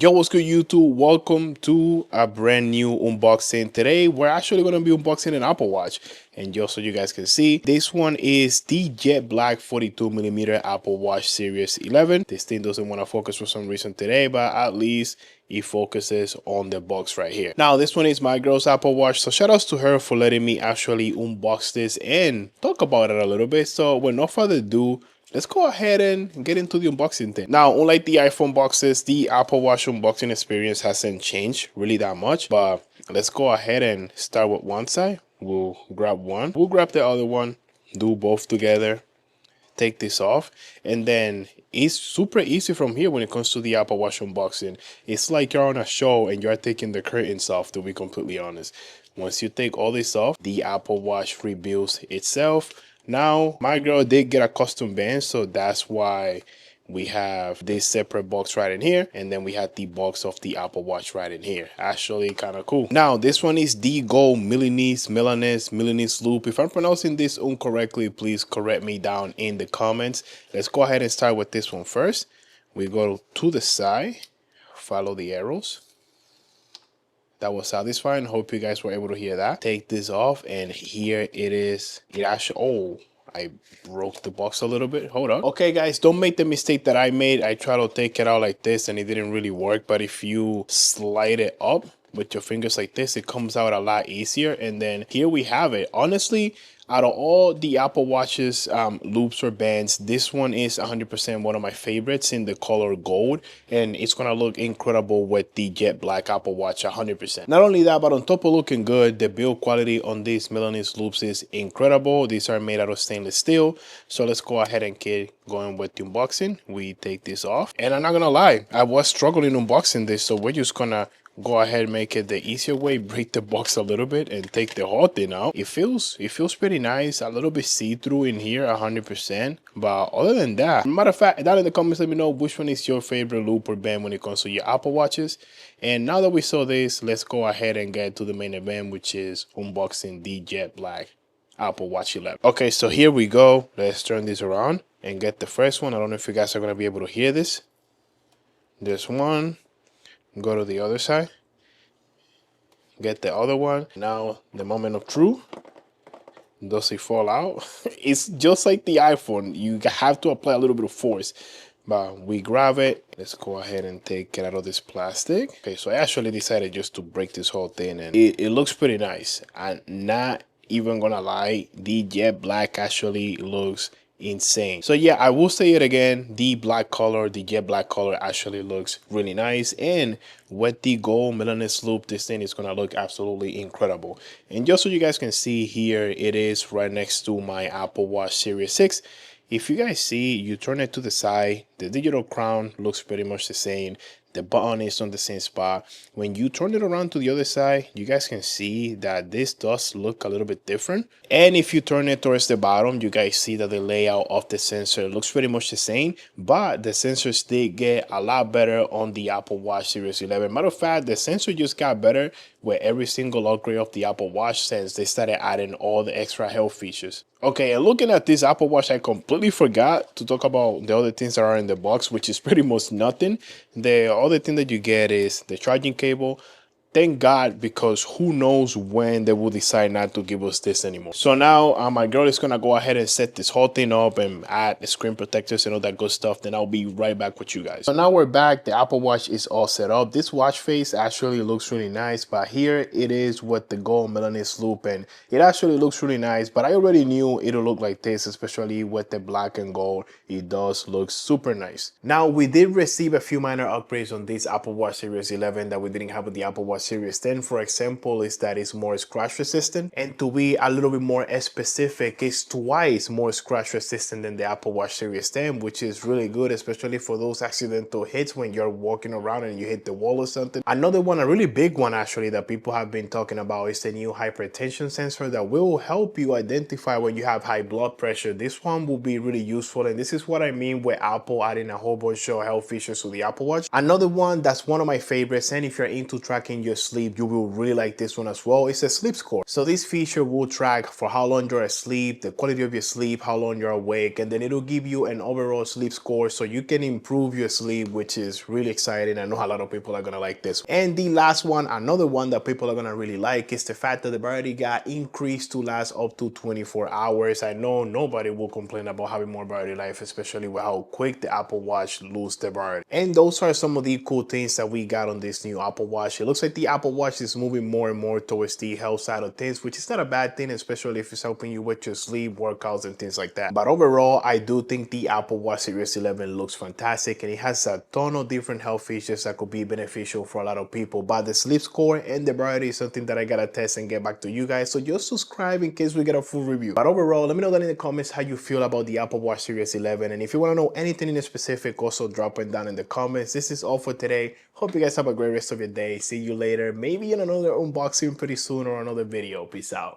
Yo, what's good YouTube? Welcome to a brand new unboxing. Today we're actually going to be unboxing an Apple Watch, and just so you guys can see, this one is the Jet Black 42mm Apple Watch Series 11. This thing doesn't want to focus for some reason today, but at least it focuses on the box right here. Now this one is my girl's Apple Watch, so shout outs to her for letting me actually unbox this and talk about it a little bit. So with no further ado, let's go ahead and get into the unboxing thing. Now, unlike the iPhone boxes, the Apple Watch unboxing experience hasn't changed really that much, but let's go ahead and start with one side. We'll grab one, we'll grab the other one, do both together, take this off, and then it's super easy from here when it comes to the Apple Watch unboxing. It's like you're on a show and you're taking the curtains off, to be completely honest. Once you take all this off, the Apple Watch rebuilds itself. Now, my girl did get a custom band, so that's why we have this separate box right in here, and then we had the box of the Apple Watch right in here. Actually kind of cool. Now this one is the Gold Milanese loop. If I'm pronouncing this incorrectly, please correct me down in the comments. Let's go ahead and start with this one first. We go to the side, follow the arrows. That was satisfying. Hope you guys were able to hear that. Take this off, and here it is. It actually, oh, I broke the box a little bit. Hold on. Okay, guys, don't make the mistake that I made. I tried to take it out like this, and it didn't really work. But if you slide it up with your fingers like this, it comes out a lot easier. And then here we have it. Honestly, out of all the Apple Watches loops or bands, this one is 100% one of my favorites in the color gold, and it's gonna look incredible with the Jet Black Apple Watch 100%. Not only that, but on top of looking good, the build quality on these Milanese loops is incredible. These are made out of stainless steel. So let's go ahead and get going with the unboxing. We take this off, and I'm not gonna lie, I was struggling unboxing this, so we're just gonna go ahead and make it the easier way. Break the box a little bit and take the whole thing out. It feels pretty nice. A little bit see-through in here, 100%. But other than that, matter of fact, down in the comments, let me know which one is your favorite loop or band when it comes to your Apple Watches. And now that we saw this, let's go ahead and get to the main event, which is unboxing the Jet Black Apple Watch 11. Okay, so here we go. Let's turn this around and get the first one. I don't know if you guys are going to be able to hear this. There's one. Go to the other side, get the other one. Now the moment of truth. Does it fall out? It's just like the iPhone, you have to apply a little bit of force, but we grab it. Let's go ahead and take it out of this plastic. Okay, so I actually decided just to break this whole thing, and it looks pretty nice. I'm not even gonna lie, the Jet Black actually looks insane. So yeah, I will say it again, the Jet Black color actually looks really nice, and with the gold Milanese loop, this thing is gonna look absolutely incredible. And just so you guys can see, here it is right next to my Apple Watch Series 6. If you guys see, you turn it to the side, the digital crown looks pretty much the same. The button is on the same spot. When you turn it around to the other side, you guys can see that this does look a little bit different. And if you turn it towards the bottom, you guys see that the layout of the sensor looks pretty much the same, but the sensors did get a lot better on the Apple Watch Series 11. Matter of fact, the sensor just got better with every single upgrade of the Apple Watch since they started adding all the extra health features. Okay, and looking at this Apple Watch, I completely forgot to talk about the other things that are in the box, which is pretty much nothing. The other thing that you get is the charging cable. Thank God, because who knows when they will decide not to give us this anymore. So now my girl is gonna go ahead and set this whole thing up and add screen protectors and all that good stuff. Then I'll be right back with you guys. So now we're back. The Apple Watch is all set up. This watch face actually looks really nice, but here it is with the gold Milanese loop, and it actually looks really nice. But I already knew it'll look like this, especially with the black and gold. It does look super nice. Now we did receive a few minor upgrades on this Apple Watch Series 11 that we didn't have with the Apple Watch Series 10, for example, is that it's more scratch resistant, and to be a little bit more specific, it's twice more scratch resistant than the Apple Watch Series 10, which is really good, especially for those accidental hits when you're walking around and you hit the wall or something. Another one, a really big one actually, that people have been talking about is the new hypertension sensor that will help you identify when you have high blood pressure. This one will be really useful, and this is what I mean with Apple adding a whole bunch of health features to the Apple Watch. Another one that's one of my favorites, and if you're into tracking your your sleep, you will really like this one as well. It's a sleep score. So this feature will track for how long you're asleep, the quality of your sleep, how long you're awake, and then it'll give you an overall sleep score so you can improve your sleep, which is really exciting. I know a lot of people are gonna like this. And the last one, another one that people are gonna really like, is the fact that the battery got increased to last up to 24 hours. I know nobody will complain about having more battery life, especially with how quick the Apple Watch loses the battery. And those are some of the cool things that we got on this new Apple Watch. It looks like the Apple Watch is moving more and more towards the health side of things, which is not a bad thing, especially if it's helping you with your sleep, workouts, and things like that. But overall, I do think the Apple Watch Series 11 looks fantastic, and it has a ton of different health features that could be beneficial for a lot of people. But the sleep score and the battery is something that I gotta test and get back to you guys. So just subscribe in case we get a full review. But overall, let me know down in the comments how you feel about the Apple Watch Series 11. And if you want to know anything in specific, also drop it down in the comments. This is all for today. Hope you guys have a great rest of your day. See you later. Maybe in another unboxing pretty soon or another video. Peace out.